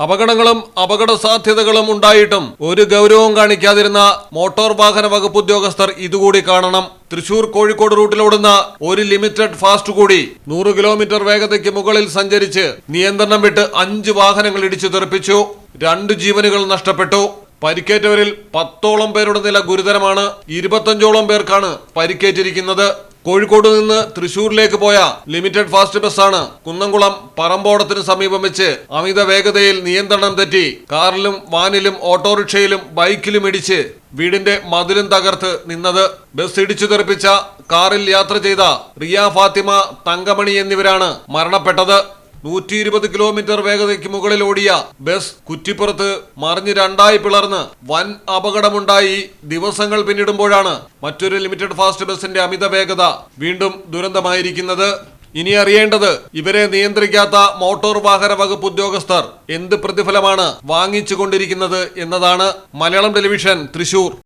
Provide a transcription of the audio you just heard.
അപകടങ്ങളും അപകട സാധ്യതകളും ഉണ്ടായിട്ടും ഒരു ഗൗരവവും കാണിക്കാതിരുന്ന മോട്ടോർ വാഹന വകുപ്പ് ഉദ്യോഗസ്ഥർ ഇതുകൂടി കാണണം. തൃശൂർ കോഴിക്കോട് റൂട്ടിലോടുന്ന ഒരു ലിമിറ്റഡ് ഫാസ്റ്റ് കൂടി 100 കിലോമീറ്റർ വേഗതയ്ക്ക് മുകളിൽ സഞ്ചരിച്ച് നിയന്ത്രണം വിട്ട് 5 വാഹനങ്ങൾ ഇടിച്ചു തെറിപ്പിച്ചു. 2 ജീവനുകൾ നഷ്ടപ്പെട്ടു. പരിക്കേറ്റവരിൽ 10ഓളം പേരുടെ നില ഗുരുതരമാണ്. 25ഓളം പേർക്കാണ് പരിക്കേറ്റിരിക്കുന്നത്. കോഴിക്കോട് നിന്ന് തൃശൂരിലേക്ക് പോയ ലിമിറ്റഡ് ഫാസ്റ്റ് ബസ്സാണ് കുന്നംകുളം പറമ്പോടത്തിന് സമീപം വെച്ച് അമിത വേഗതയിൽ നിയന്ത്രണം തെറ്റി കാറിലും വാനിലും ഓട്ടോറിക്ഷയിലും ബൈക്കിലും ഇടിച്ച് വീടിന്റെ മതിലും തകർത്ത് നിന്നത്. ബസ് ഇടിച്ചു തെറിപ്പിച്ച കാറിൽ യാത്ര ചെയ്ത റിയ ഫാത്തിമ, തങ്കമണി എന്നിവരാണ് മരണപ്പെട്ടത്. 120 കിലോമീറ്റർ വേഗതയ്ക്ക് മുകളിൽ ഓടിയ ബസ് കുറ്റിപ്പുറത്ത് മറിഞ്ഞ് 2ആയി പിളർന്ന് വൻ അപകടമുണ്ടായി. ദിവസങ്ങൾ പിന്നിടുമ്പോഴാണ് മറ്റൊരു ലിമിറ്റഡ് ഫാസ്റ്റ് ബസിന്റെ അമിത വേഗത വീണ്ടും ദുരന്തമായിരിക്കുന്നത്. ഇനി അറിയേണ്ടത് ഇവരെ നിയന്ത്രിക്കാത്ത മോട്ടോർ വാഹന വകുപ്പ് ഉദ്യോഗസ്ഥർ എന്ത് പ്രതിഫലമാണ് വാങ്ങിച്ചുകൊണ്ടിരിക്കുന്നത് എന്നതാണ്. മലയാളം ടെലിവിഷൻ, തൃശൂർ.